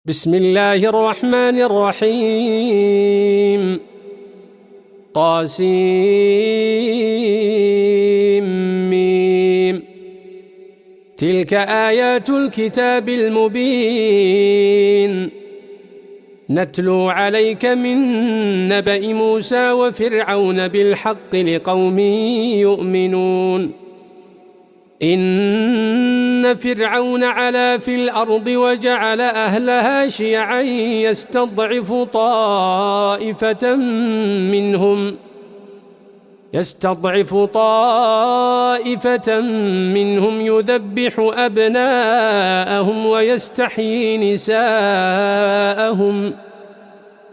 بسم الله الرحمن الرحيم طاسيم تلك آيات الكتاب المبين نتلو عليك من نبأ موسى وفرعون بالحق لقوم يؤمنون إن فرعون علا في الأرض وجعل أهلها شيعا يستضعف طائفة منهم يذبح أبناءهم ويستحيي نساءهم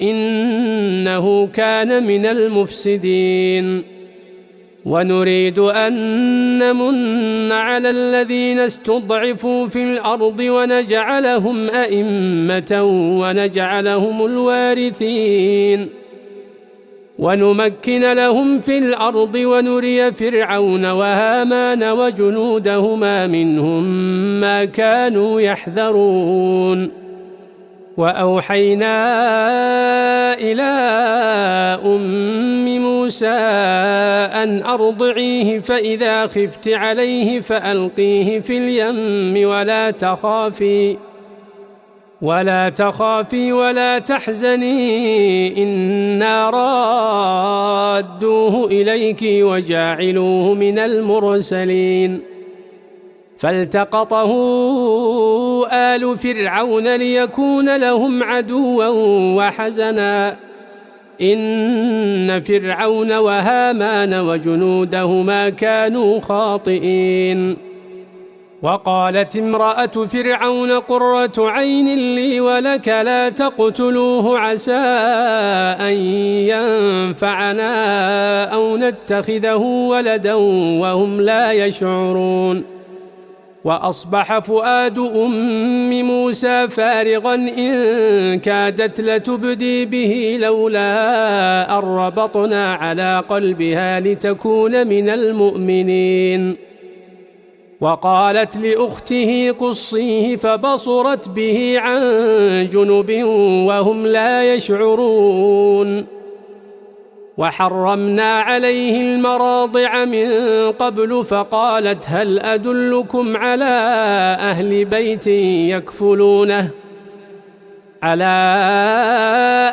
إنه كان من المفسدين ونريد أن نمن على الذين استضعفوا في الأرض ونجعلهم أئمة ونجعلهم الوارثين ونمكن لهم في الأرض ونري فرعون وهامان وجنودهما منهم ما كانوا يحذرون وأوحينا إلى أم موسى أن أرضعيه فإذا خفت عليه فألقيه في اليم ولا تخافي ولا تحزني إنا رادوه إليك وجاعلوه من المرسلين فالتقطه آل فرعون ليكون لهم عدوا وحزنا إن فرعون وهامان وجنودهما كانوا خاطئين وقالت امرأة فرعون قرة عين لي ولك لا تقتلوه عسى أن ينفعنا أو نتخذه ولدا وهم لا يشعرون وأصبح فؤاد أم موسى فارغا إن كادت لتبدي به لولا أن ربطنا على قلبها لتكون من المؤمنين وقالت لأخته قصيه فبصرت به عن جنب وهم لا يشعرون وحرمنا عليه المراضع من قبل فقالت هل أدلكم على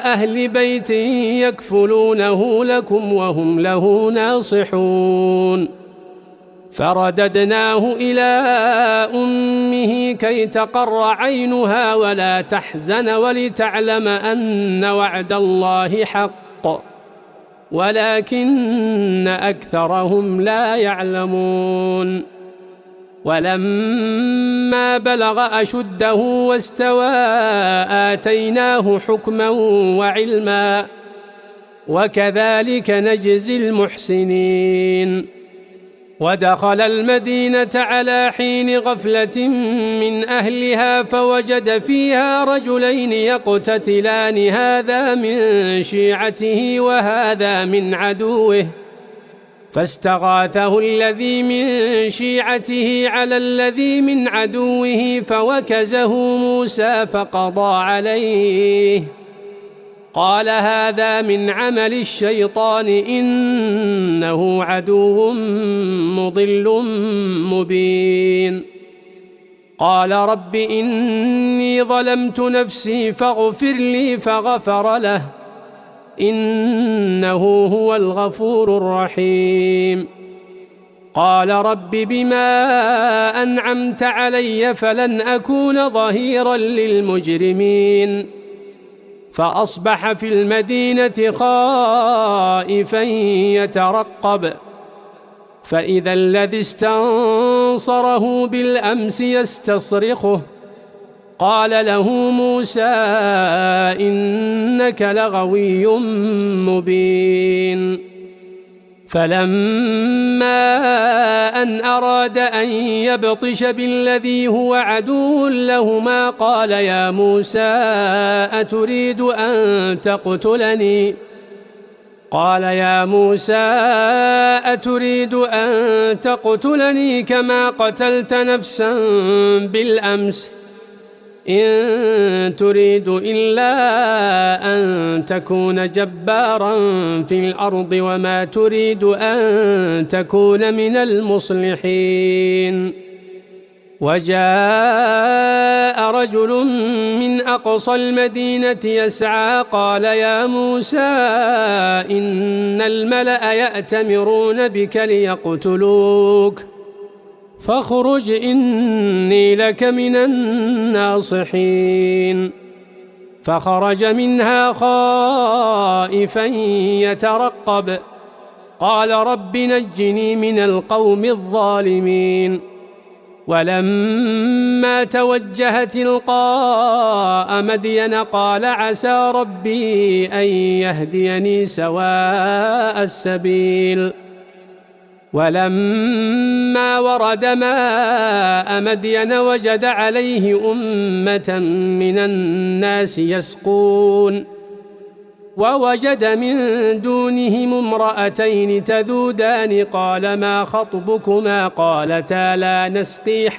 أهل بيت يكفلونه لكم وهم له ناصحون فرددناه إلى أمه كي تقر عينها ولا تحزن ولتعلم أن وعد الله حق ولكن أكثرهم لا يعلمون ولما بلغ أشده واستوى آتيناه حكما وعلما وكذلك نجزي المحسنين ودخل المدينة على حين غفلة من أهلها فوجد فيها رجلين يقتتلان هذا من شيعته وهذا من عدوه فاستغاثه الذي من شيعته على الذي من عدوه فوكزه موسى فقضى عليه قال هذا من عمل الشيطان إنه عدو مضل مبين قال رب إني ظلمت نفسي فاغفر لي فغفر له إنه هو الغفور الرحيم قال رب بما أنعمت علي فلن أكون ظهيرا للمجرمين فأصبح في المدينة خائفا يترقب فإذا الذي استنصره بالأمس يستصرخه قال له موسى إنك لغوي مبين فلما أن أراد أن يبطش بالذي هو عدو لهما قال يا موسى أتريد أن تقتلني قال يا موسى أتريد أن تقتلني كما قتلت نفسا بالأمس إن تريد إلا أن تكون جبارا في الأرض وما تريد أن تكون من المصلحين. وجاء رجل من أقصى المدينة يسعى قال يا موسى إن الملأ يأتمرون بك ليقتلوك فاخرج إني لك من الناصحين. فخرج منها خائفا يترقب قال رب نجني من القوم الظالمين. ولما توجه تلقاء مدين قال عسى ربي أن يهديني سواء السبيل. ولما ورد ماء مدين وجد عليه أمة من الناس يسقون ووجد من دونهم امرأتين تذودان قال ما خطبكما قالتا لا نسقي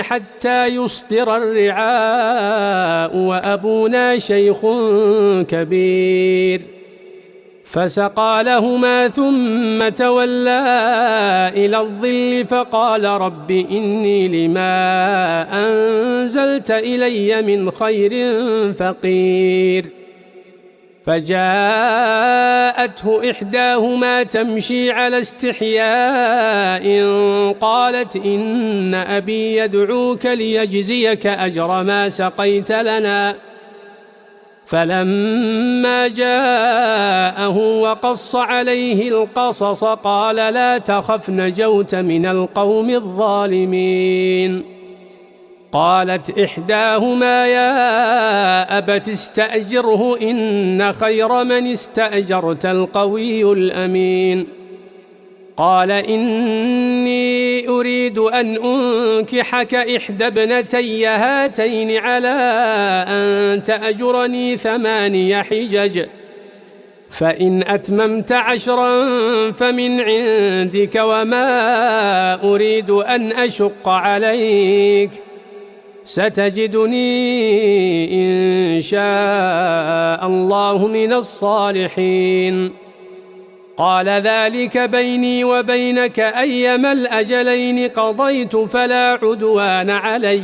حتى يصدر الرعاء وأبونا شيخ كبير. فسقى لهما ثم تولى إلى الظل فقال رب إني لما أنزلت إلي من خير فقير. فجاءته إحداهما تمشي على استحياء قالت إن أبي يدعوك ليجزيك أجر ما سقيت لنا. فلما جاءه وقص عليه القصص قال لا تخف نجوت من القوم الظالمين. قالت إحداهما يا أبت استأجره إن خير من استأجرت القوي الأمين. قال إني أريد أن أنكحك إحدى ابنتي هاتين على أن تأجرني 8 حجج فإن أتممت 10 فمن عندك وما أريد أن أشق عليك ستجدني إن شاء الله من الصالحين. قال ذلك بيني وبينك أيما الأجلين قضيت فلا عدوان علي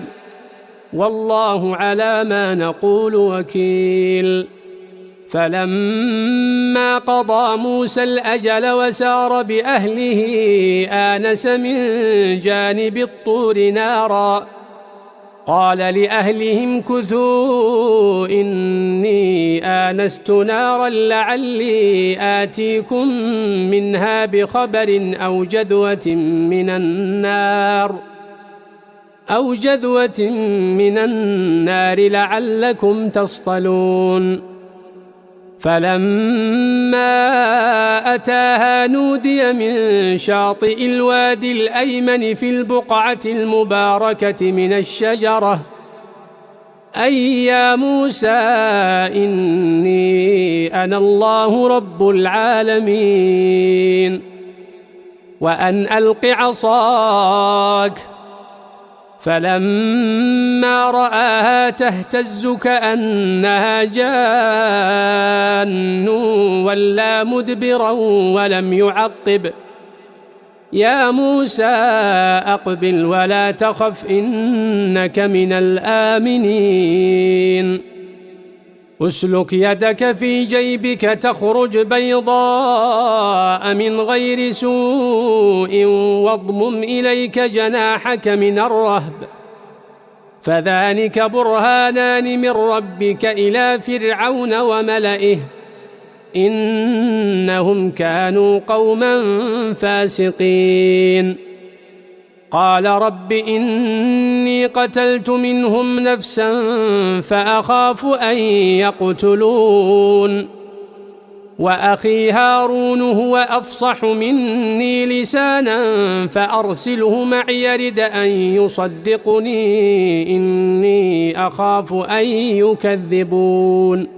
والله على ما نقول وكيل. فلما قضى موسى الأجل وسار بأهله آنس من جانب الطور نارا قال لأهلهم كثوا إني آنست نارا لعلي آتيكم منها بخبر أو جذوة من النار لعلكم تصطلون. فلما أتاها نودي من شاطئ الوادي الأيمن في البقعة المباركة من الشجرة أي يا موسى إني أنا الله رب العالمين وأن ألق عصاك. فلما رآها تهتز كأنها جان ولى مدبرا ولم يعقب. يا موسى أقبل ولا تخف إنك من الآمنين. أسلك يدك في جيبك تخرج بيضاء من غير سوء واضمم إليك جناحك من الرهب فذلك برهانان من ربك إلى فرعون وملئه إنهم كانوا قوما فاسقين. قال رب إني قتلت منهم نفسا فأخاف أن يقتلون وأخي هارون هو أفصح مني لسانا فأرسله معي يرد أن يصدقني إني أخاف أن يكذبون.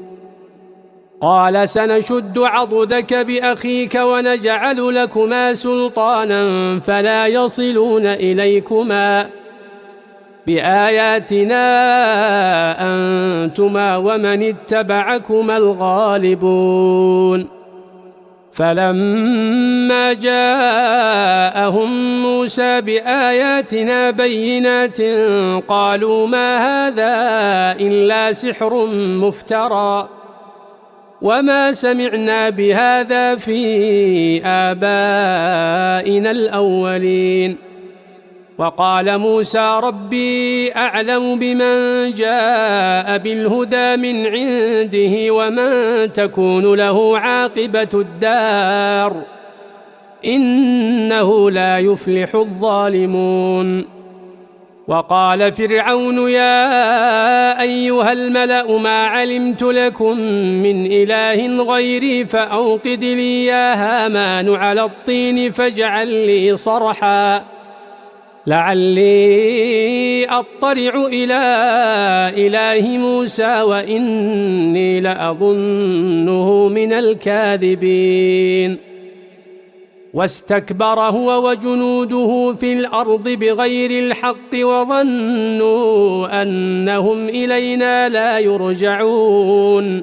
قال سنشد عضدك بأخيك ونجعل لكما سلطانا فلا يصلون إليكما بآياتنا أنتما ومن اتبعكما الغالبون فلما جاءهم موسى بآياتنا بينات قالوا ما هذا إلا سحر مفترى وما سمعنا بهذا في آبائنا الأولين وقال موسى ربي أعلم بمن جاء بالهدى من عنده ومن تكون له عاقبة الدار إنه لا يفلح الظالمون وقال فرعون يا أيها الملأ ما علمت لكم من إله غيري فأوقد لي يا هامان على الطين فاجعل لي صرحا لعلي أطلع إلى إله موسى وإني لأظنه من الكاذبين واستكبر هو وجنوده في الأرض بغير الحق وظنوا أنهم إلينا لا يرجعون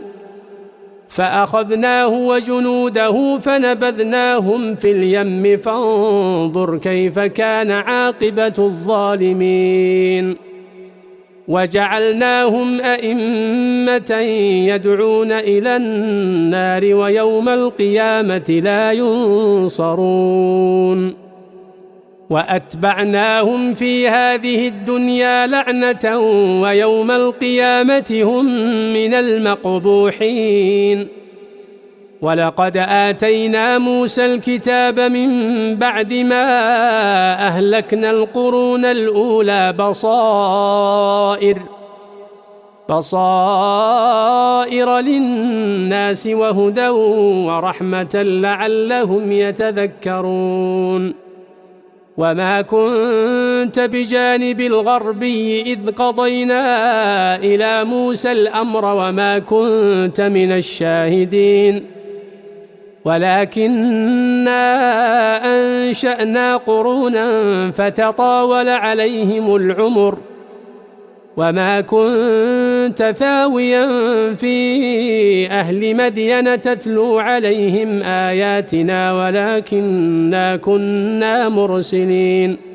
فأخذناه وجنوده فنبذناهم في اليم فانظر كيف كان عاقبة الظالمين وجعلناهم أئمة يدعون إلى النار ويوم القيامة لا ينصرون وأتبعناهم في هذه الدنيا لعنة ويوم القيامة هم من المقبوحين ولقد آتينا موسى الكتاب من بعد ما أهلكنا القرون الأولى بصائر للناس وهدى ورحمة لعلهم يتذكرون وما كنت بجانب الغربي إذ قضينا إلى موسى الأمر وما كنت من الشاهدين ولكننا أنشأنا قرونا فتطاول عليهم العمر وما كنت ثاويا في أهل مدين تتلو عليهم آياتنا ولكننا كنا مرسلين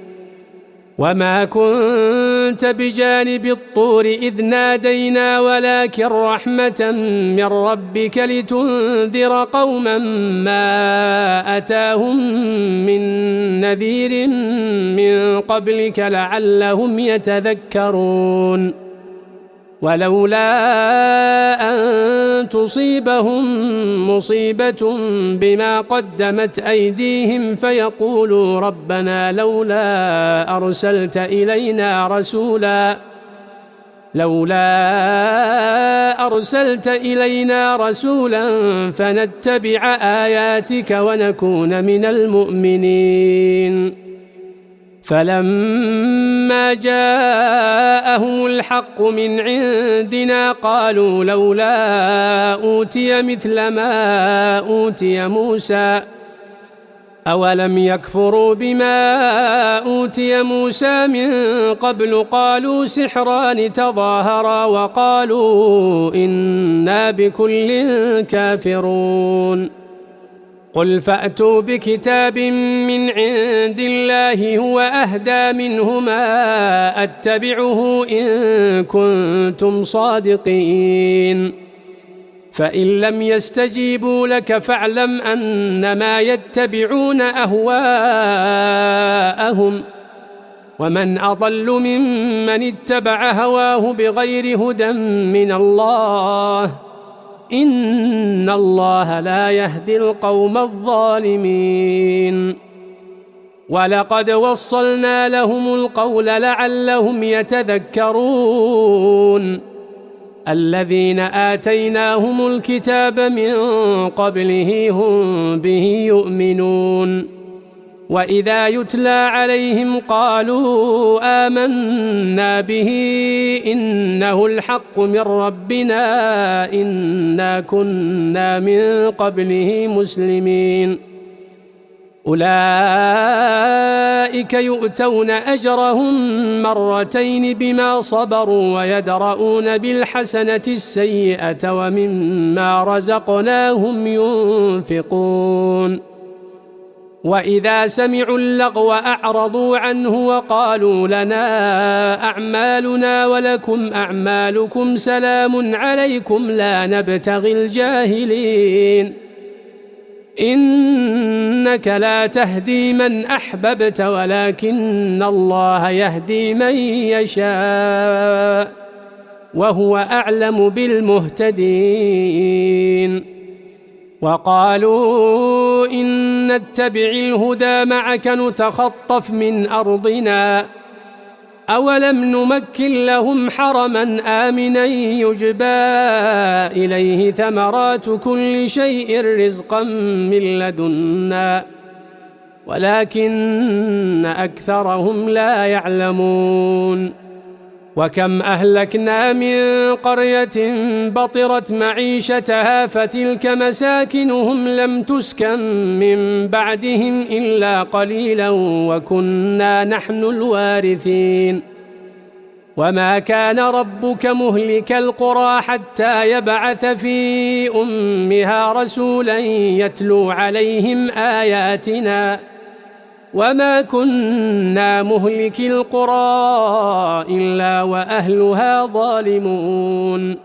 وما كنت بجانب الطور إذ نادينا ولكن رحمة من ربك لتنذر قوما ما أتاهم من نذير من قبلك لعلهم يتذكرون ولولا أن تصيبهم مصيبة بما قدمت أيديهم فيقولوا ربنا لولا أرسلت إلينا رسولا فنتبع آياتك ونكون من المؤمنين فلما جاءهم الحق من عندنا قالوا لولا أوتي مثل ما أوتي موسى أولم يكفروا بما أوتي موسى من قبل قالوا سحران تظاهرا وقالوا إنا بكل كافرون قل فأتوا بكتاب من عند الله هو أهدى منهما أتبعه إن كنتم صادقين فإن لم يستجيبوا لك فاعلم أنما يتبعون أهواءهم ومن أضل ممن اتبع هواه بغير هدى من الله إن الله لا يهدي القوم الظالمين ولقد وصلنا لهم القول لعلهم يتذكرون الذين آتيناهم الكتاب من قبله هم به يؤمنون وإذا يتلى عليهم قالوا آمنا به إنه الحق من ربنا إنا كنا من قبله مسلمين أولئك يؤتون أجرهم مرتين بما صبروا ويدرؤون بالحسنة السيئة ومما رزقناهم ينفقون وإذا سمعوا اللغو أعرضوا عنه وقالوا لنا أعمالنا ولكم أعمالكم سلام عليكم لا نبتغي الجاهلين إنك لا تهدي من أحببت ولكن الله يهدي من يشاء وهو أعلم بالمهتدين وقالوا إن نتبع الهدى معك نتخطف من أرضنا أولم نمكن لهم حرما آمنا يجبى إليه ثمرات كل شيء رزقا من لدنا ولكن أكثرهم لا يعلمون وكم أهلكنا من قرية بطرت معيشتها فتلك مساكنهم لم تسكن من بعدهم إلا قليلا وكنا نحن الوارثين وما كان ربك مهلك القرى حتى يبعث في أمها رسولا يتلو عليهم آياتنا وما كنا مهلك القرى إلا وأهلها ظالمون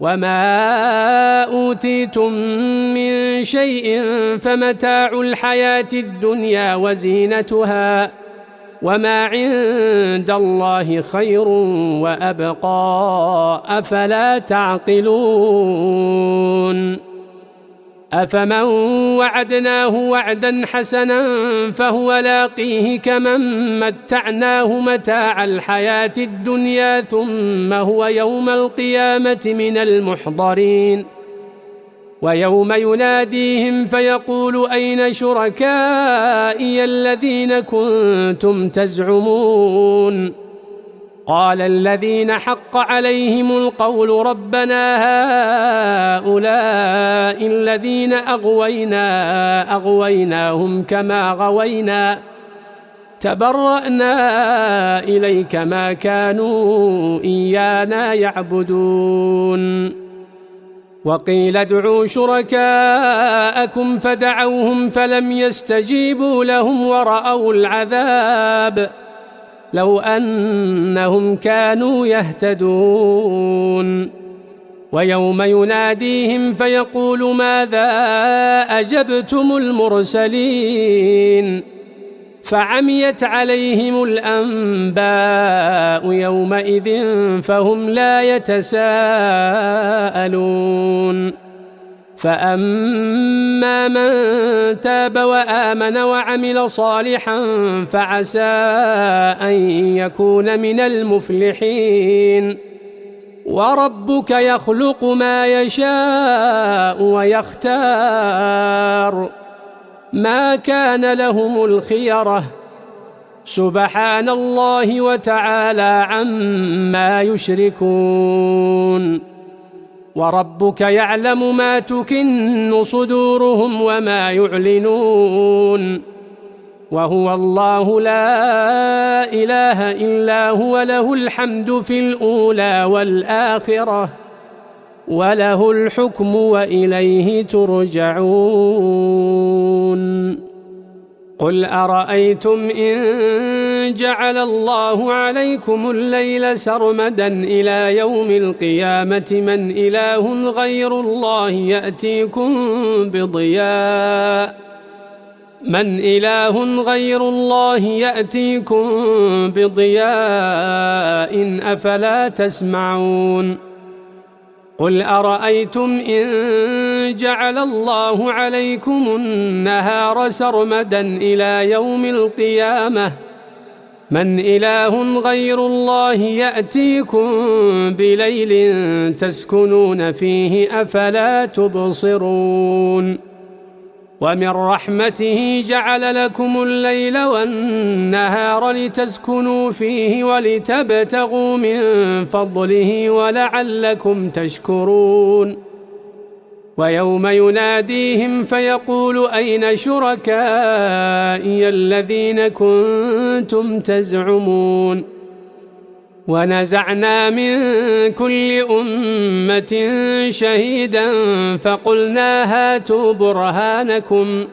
وما أوتيتم من شيء فمتاع الحياة الدنيا وزينتها وما عند الله خير وأبقى أفلا تعقلون أفمن وعدناه وعدا حسنا فهو لاقيه كمن متعناه متاع الحياة الدنيا ثم هو يوم القيامة من المحضرين ويوم يناديهم فيقول أين شركائي الذين كنتم تزعمون قال الذين حق عليهم القول ربنا هؤلاء الذين أغويناهم كما غوينا تبرأنا إليك ما كانوا إيانا يعبدون وقيل ادعوا شركاءكم فدعوهم فلم يستجيبوا لهم ورأوا العذاب لو أنهم كانوا يهتدون ويوم يناديهم فيقول ماذا أجبتم المرسلين فعميت عليهم الأنباء يومئذ فهم لا يتساءلون فأما من تاب وآمن وعمل صالحا فعسى أن يكون من المفلحين وربك يخلق ما يشاء ويختار ما كان لهم الخيرة سبحان الله وتعالى عما يشركون وربك يعلم ما تكن صدورهم وما يعلنون وهو الله لا إله إلا هو له الحمد في الأولى والآخرة وله الحكم وإليه ترجعون قل أرأيتم إن جعل الله عليكم الليل سرمدا إلى يوم القيامة من إله غير الله يأتيكم بضياء أفلا تسمعون قل أرأيتم إن جعل الله عليكم النهار سرمدا إلى يوم القيامة من إله غير الله يأتيكم بليل تسكنون فيه أفلا تبصرون ومن رحمته جعل لكم الليل والنهار لتسكنوا فيه ولتبتغوا من فضله ولعلكم تشكرون ويوم يناديهم فيقول أين شركائي الذين كنتم تزعمون ونزعنا من كل أمة شهيدا فقلنا هاتوا برهانكم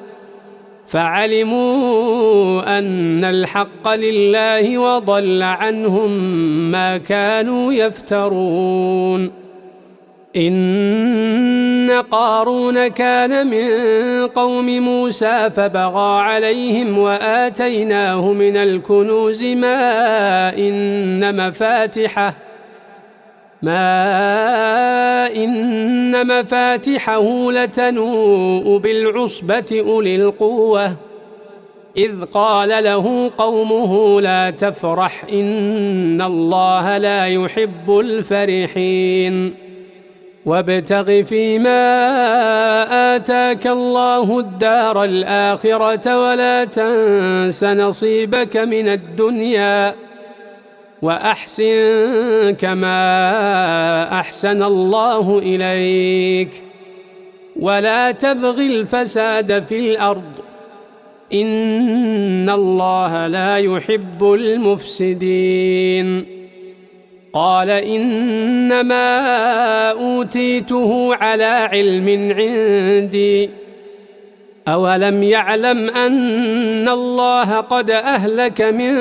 فعلموا أن الحق لله وضل عنهم ما كانوا يفترون إن قارون كان من قوم موسى فبغى عليهم وآتيناه من الكنوز ما إن مفاتحه لتنوء بالعصبة أولي القوة إذ قال له قومه لا تفرح إن الله لا يحب الفرحين وابتغ فيما آتاك الله الدار الآخرة ولا تنس نصيبك من الدنيا وأحسن كما أحسن الله إليك ولا تبغ الفساد في الأرض إن الله لا يحب المفسدين قال إنما أوتيته على علم عندي أولم يعلم أن الله قد أهلك من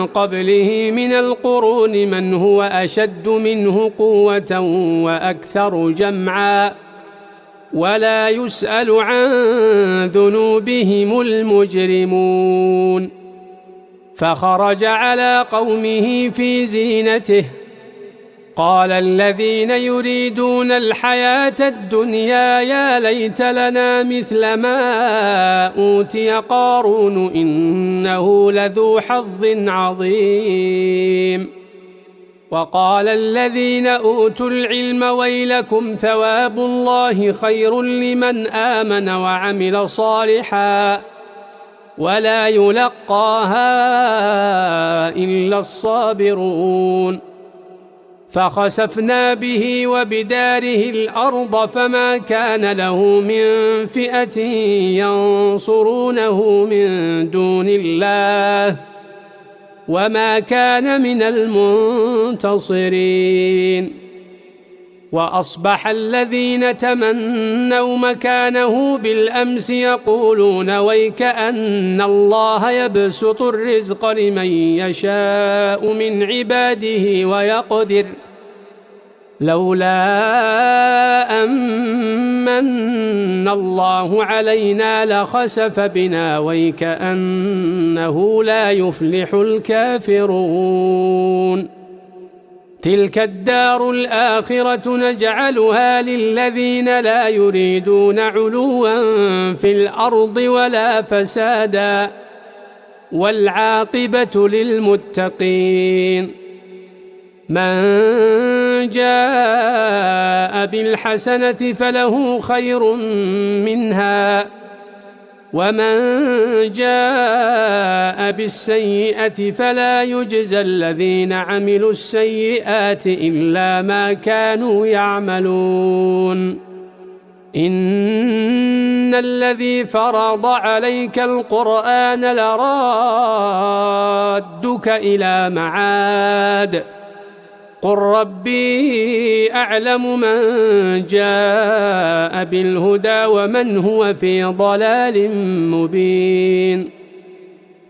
قبله من القرون من هو أشد منه قوة وأكثر جمعا ولا يسأل عن ذنوبهم المجرمون فخرج على قومه في زينته قال الذين يريدون الحياة الدنيا يا ليت لنا مثل ما أوتي قارون إنه لذو حظ عظيم وقال الذين أوتوا العلم ويلكم ثواب الله خير لمن آمن وعمل صالحا ولا يلقاها إلا الصابرون فخسفنا به وبداره الأرض فما كان له من فئة ينصرونه من دون الله وما كان من المنتصرين وأصبح الذين تمنوا مكانه بالأمس يقولون ويكأن الله يبسط الرزق لمن يشاء من عباده ويقدر لولا أمن الله علينا لخسف بنا ويكأنه لا يفلح الكافرون تلك الدار الآخرة نجعلها للذين لا يريدون علوا في الأرض ولا فسادا والعاقبة للمتقين من جاء بالحسنة فله خير منها ومن جاء بالسيئة فلا يجزى الذين عملوا السيئات إلا ما كانوا يعملون إن الذي فرض عليك القرآن لرادك إلى معاد قل ربي أعلم من جاء بالهدى ومن هو في ضلال مبين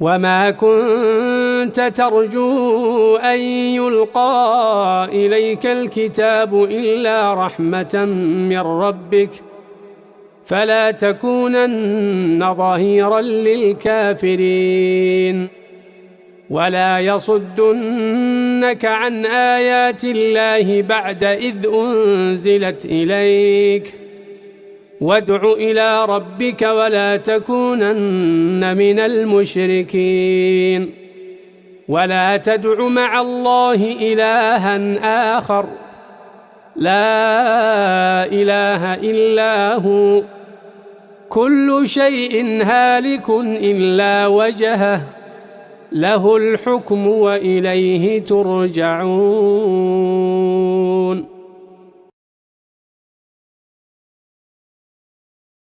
وما كنت ترجو أن يلقى إليك الكتاب إلا رحمة من ربك فلا تكونن ظهيرا للكافرين ولا يصدنك عن آيات الله بعد إذ أنزلت إليك وادع إلى ربك ولا تكونن من المشركين ولا تدع مع الله إلها آخر لا إله إلا هو كل شيء هالك إلا وجهه له الحكم وإليه ترجعون.